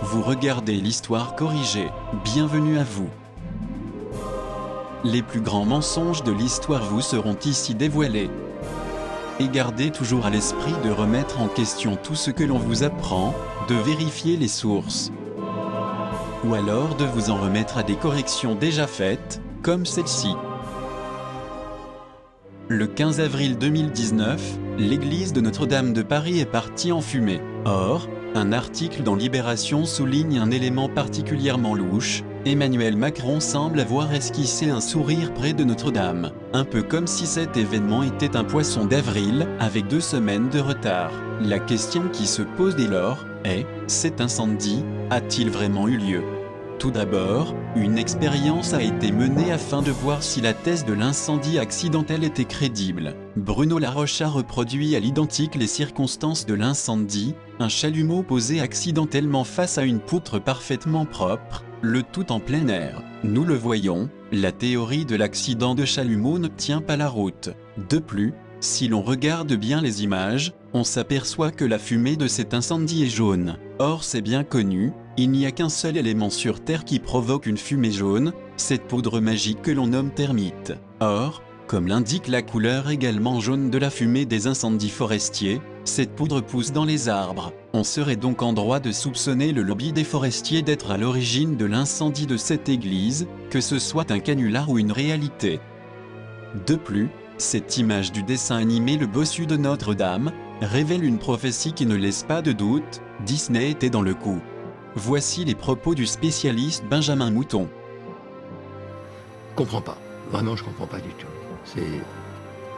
Vous regardez l'histoire corrigée, bienvenue à vous. Les plus grands mensonges de l'histoire vous seront ici dévoilés. Et gardez toujours à l'esprit de remettre en question tout ce que l'on vous apprend, de vérifier les sources. Ou alors de vous en remettre à des corrections déjà faites, comme celle-ci. Le 15 avril 2019, l'église de Notre-Dame de Paris est partie en fumée. Or, un article dans Libération souligne un élément particulièrement louche. Emmanuel Macron semble avoir esquissé un sourire près de Notre-Dame, un peu comme si cet événement était un poisson d'avril, avec 2 semaines de retard. La question qui se pose dès lors est, cet incendie a-t-il vraiment eu lieu ? Tout d'abord, une expérience a été menée afin de voir si la thèse de l'incendie accidentel était crédible. Bruno Laroche a reproduit à l'identique les circonstances de l'incendie, un chalumeau posé accidentellement face à une poutre parfaitement propre, le tout en plein air. Nous le voyons, la théorie de l'accident de chalumeau ne tient pas la route. De plus, si l'on regarde bien les images, on s'aperçoit que la fumée de cet incendie est jaune. Or c'est bien connu, il n'y a qu'un seul élément sur Terre qui provoque une fumée jaune, cette poudre magique que l'on nomme thermite. Or, comme l'indique la couleur également jaune de la fumée des incendies forestiers, cette poudre pousse dans les arbres. On serait donc en droit de soupçonner le lobby des forestiers d'être à l'origine de l'incendie de cette église, que ce soit un canular ou une réalité. De plus, cette image du dessin animé Le Bossu de Notre-Dame révèle une prophétie qui ne laisse pas de doute, Disney était dans le coup. Voici les propos du spécialiste Benjamin Mouton. Je comprends pas. Vraiment, je comprends pas du tout. C'est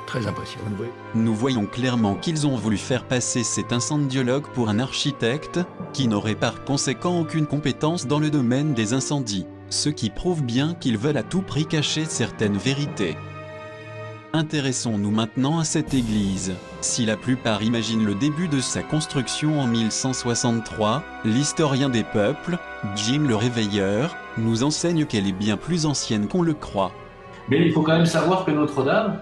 très impressionnant. Nous voyons clairement qu'ils ont voulu faire passer cet incendiologue pour un architecte qui n'aurait par conséquent aucune compétence dans le domaine des incendies, ce qui prouve bien qu'ils veulent à tout prix cacher certaines vérités. Intéressons-nous maintenant à cette église. Si la plupart imaginent le début de sa construction en 1163, l'historien des peuples, Jim le Réveilleur, nous enseigne qu'elle est bien plus ancienne qu'on le croit. Mais il faut quand même savoir que Notre-Dame,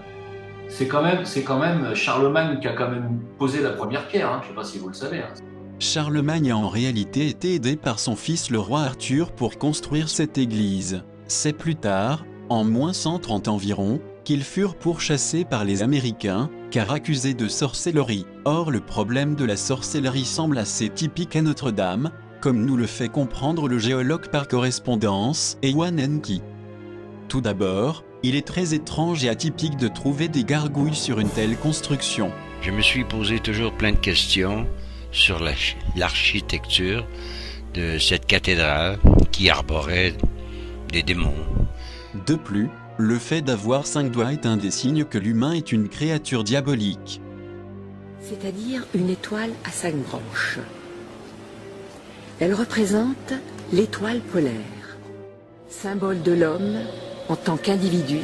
c'est quand même Charlemagne qui a quand même posé la première pierre, hein. Je ne sais pas si vous le savez. Hein. Charlemagne a en réalité été aidé par son fils le roi Arthur pour construire cette église. C'est plus tard, en moins 130 environ, qu'ils furent pourchassés par les Américains, car accusés de sorcellerie. Or le problème de la sorcellerie semble assez typique à Notre-Dame, comme nous le fait comprendre le géologue par correspondance, Ewan Enki. Tout d'abord, il est très étrange et atypique de trouver des gargouilles sur une telle construction. Je me suis posé toujours plein de questions sur l'architecture de cette cathédrale qui arborait des démons. De plus, le fait d'avoir 5 doigts est un des signes que l'humain est une créature diabolique. C'est-à-dire une étoile à 5 branches. Elle représente l'étoile polaire, symbole de l'homme en tant qu'individu,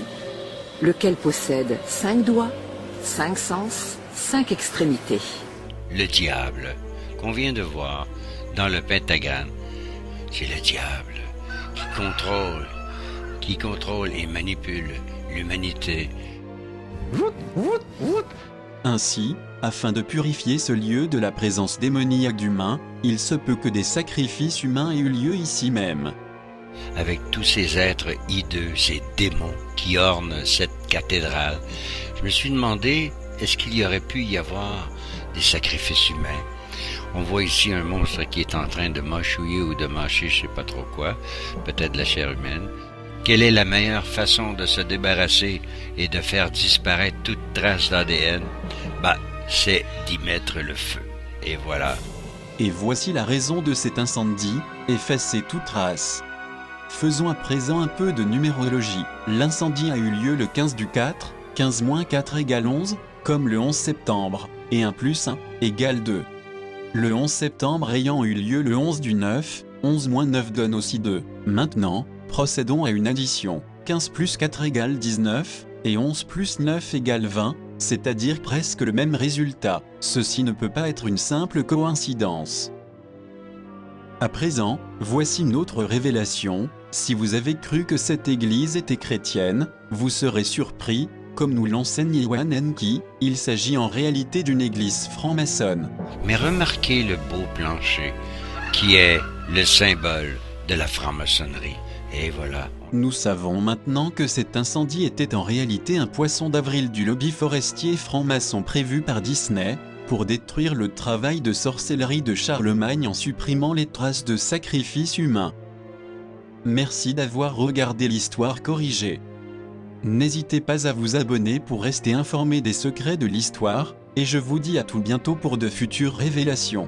lequel possède 5 doigts, 5 sens, 5 extrémités. Le diable, qu'on vient de voir dans le pentagramme, c'est le diable qui contrôle et manipule l'humanité. Ainsi, afin de purifier ce lieu de la présence démoniaque d'humains, il se peut que des sacrifices humains aient eu lieu ici même. Avec tous ces êtres hideux, ces démons qui ornent cette cathédrale, je me suis demandé, est-ce qu'il y aurait pu y avoir des sacrifices humains? On voit ici un monstre qui est en train de mâchouiller ou de mâcher je sais pas trop quoi, peut-être la chair humaine. Quelle est la meilleure façon de se débarrasser et de faire disparaître toute trace d'ADN? C'est d'y mettre le feu. Et voilà. Et voici la raison de cet incendie, effacer toute trace. Faisons à présent un peu de numérologie. L'incendie a eu lieu le 15 du 4, 15 moins 4 égale 11, comme le 11 septembre, et 1 plus 1 égale 2. Le 11 septembre ayant eu lieu le 11 du 9, 11 moins 9 donne aussi 2. Maintenant, procédons à une addition. 15 plus 4 égale 19, et 11 plus 9 égale 20, c'est-à-dire presque le même résultat. Ceci ne peut pas être une simple coïncidence. À présent, voici une autre révélation. Si vous avez cru que cette église était chrétienne, vous serez surpris, comme nous l'enseigne Ewan Enki, il s'agit en réalité d'une église franc-maçonne. Mais remarquez le beau plancher, qui est le symbole de la franc-maçonnerie. Et voilà. Nous savons maintenant que cet incendie était en réalité un poisson d'avril du lobby forestier franc-maçon prévu par Disney pour détruire le travail de sorcellerie de Charlemagne en supprimant les traces de sacrifices humains. Merci d'avoir regardé l'histoire corrigée. N'hésitez pas à vous abonner pour rester informé des secrets de l'histoire, et je vous dis à tout bientôt pour de futures révélations.